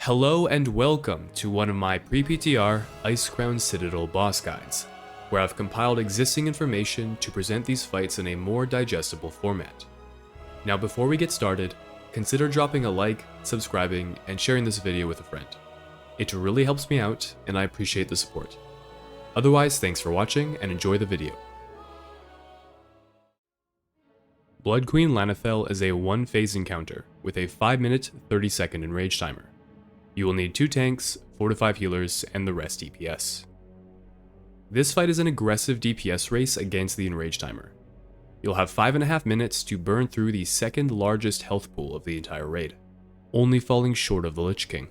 Hello and welcome to one of my pre-PTR Icecrown Citadel boss guides, where I've compiled existing information to present these fights in a more digestible format. Now before we get started, consider dropping a like, subscribing, and sharing this video with a friend. It really helps me out and I appreciate the support. Otherwise, thanks for watching and enjoy the video. Blood-Queen Lana'thel is a one-phase encounter with a 5-minute 30-second enrage timer. You will need 2 tanks, 4 to 5 healers, and the rest DPS. This fight is an aggressive DPS race against the enrage timer. You'll have 5.5 minutes to burn through the second largest health pool of the entire raid, only falling short of the Lich King.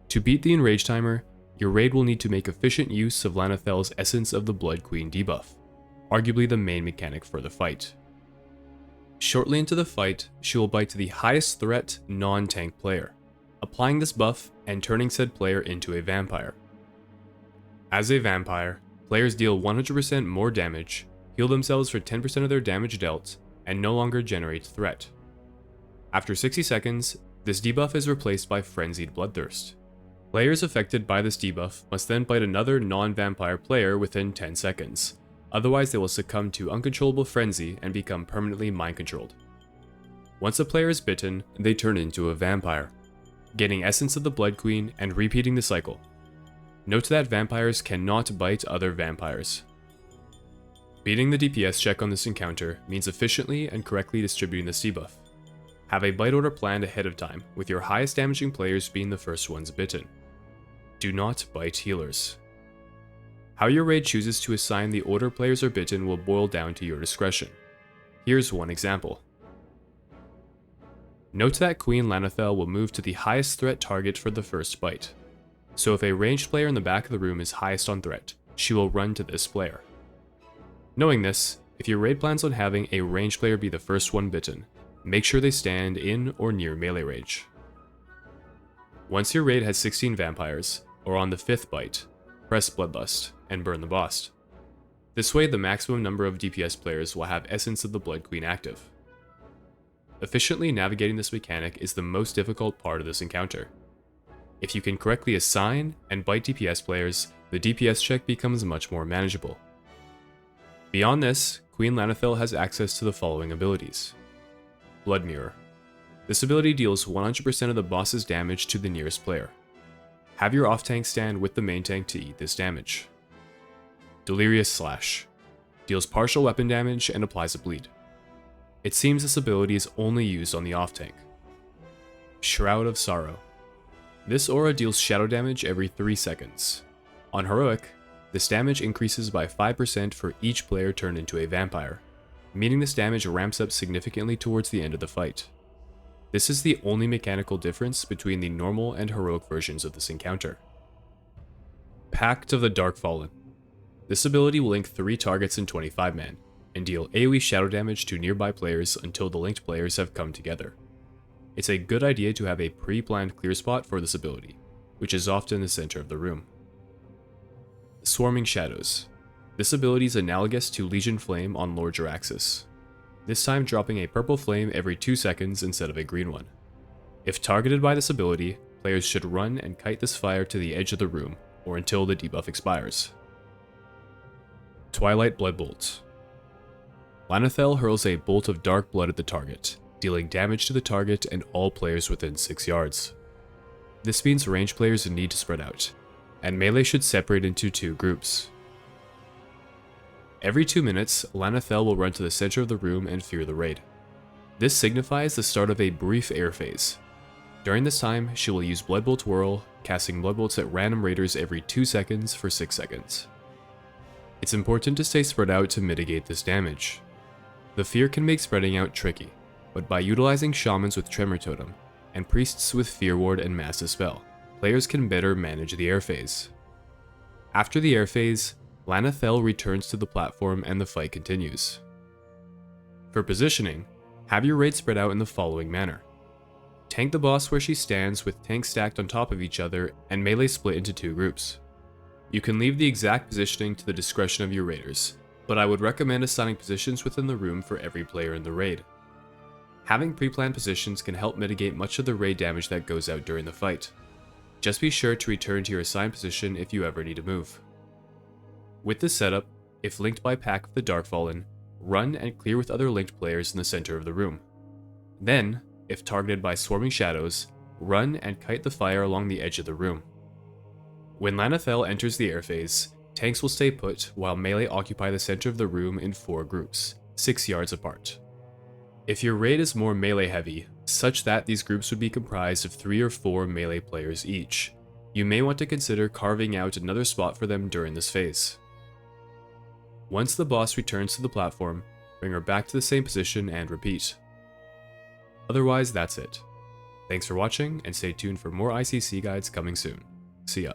To beat the enrage timer, your raid will need to make efficient use of Lana'thel's Essence of the Blood-Queen debuff, arguably the main mechanic for the fight. Shortly into the fight, she will bite to the highest threat non-tank player, applying this buff and turning said player into a vampire. As a vampire, players deal 100% more damage, heal themselves for 10% of their damage dealt, and no longer generate threat. After 60 seconds, this debuff is replaced by Frenzied Bloodthirst. Players affected by this debuff must then bite another non-vampire player within 10 seconds, otherwise they will succumb to uncontrollable frenzy and become permanently mind-controlled. Once a player is bitten, they turn into a vampire, getting Essence of the Blood-Queen and repeating the cycle. Note that vampires cannot bite other vampires. Beating the DPS check on this encounter means efficiently and correctly distributing this debuff. Have a bite order planned ahead of time, with your highest damaging players being the first ones bitten. Do not bite healers. How your raid chooses to assign the order players are bitten will boil down to your discretion. Here's one example. Note that Queen Lana'thel will move to the highest threat target for the first bite. So if a ranged player in the back of the room is highest on threat, she will run to this player. Knowing this, if your raid plans on having a ranged player be the first one bitten, make sure they stand in or near melee range. Once your raid has 16 vampires, or on the 5th bite, press Bloodlust and burn the boss. This way the maximum number of DPS players will have Essence of the Blood-Queen active. Efficiently navigating this mechanic is the most difficult part of this encounter. If you can correctly assign and bite DPS players, the DPS check becomes much more manageable. Beyond this, Queen Lana'thel has access to the following abilities. Blood Mirror. This ability deals 100% of the boss's damage to the nearest player. Have your off-tank stand with the main tank to eat this damage. Delirious Slash. Deals partial weapon damage and applies a bleed. It seems this ability is only used on the off-tank. Shroud of Sorrow. This aura deals shadow damage every 3 seconds. On Heroic, this damage increases by 5% for each player turned into a vampire, meaning this damage ramps up significantly towards the end of the fight. This is the only mechanical difference between the normal and heroic versions of this encounter. Pact of the Dark Fallen. This ability will link 3 targets in 25 man, and deal AoE shadow damage to nearby players until the linked players have come together. It's a good idea to have a pre-planned clear spot for this ability, which is often the center of the room. Swarming Shadows. This ability is analogous to Legion Flame on Lord Jaraxxus, this time dropping a purple flame every 2 seconds instead of a green one. If targeted by this ability, players should run and kite this fire to the edge of the room, or until the debuff expires. Twilight Bloodbolt. Lana'thel hurls a bolt of dark blood at the target, dealing damage to the target and all players within 6 yards. This means ranged players need to spread out, and melee should separate into 2 groups. Every 2 minutes, Lana'thel will run to the center of the room and fear the raid. This signifies the start of a brief air phase. During this time, she will use Bloodbolt Whirl, casting Bloodbolts at random raiders every 2 seconds for 6 seconds. It's important to stay spread out to mitigate this damage. The fear can make spreading out tricky, but by utilizing shamans with Tremor Totem, and priests with Fear Ward and Mass Dispel, players can better manage the air phase. After the air phase, Lana'thel returns to the platform and the fight continues. For positioning, have your raid spread out in the following manner. Tank the boss where she stands with tanks stacked on top of each other and melee split into 2 groups. You can leave the exact positioning to the discretion of your raiders, but I would recommend assigning positions within the room for every player in the raid. Having pre-planned positions can help mitigate much of the raid damage that goes out during the fight. Just be sure to return to your assigned position if you ever need to move. With this setup, if linked by pack of the Darkfallen, run and clear with other linked players in the center of the room. Then, if targeted by swarming shadows, run and kite the fire along the edge of the room. When Lana'thel enters the air phase, tanks will stay put while melee occupy the center of the room in 4 groups, 6 yards apart. If your raid is more melee heavy, such that these groups would be comprised of 3 or 4 melee players each, you may want to consider carving out another spot for them during this phase. Once the boss returns to the platform, bring her back to the same position and repeat. Otherwise, that's it. Thanks for watching, and stay tuned for more ICC guides coming soon. See ya.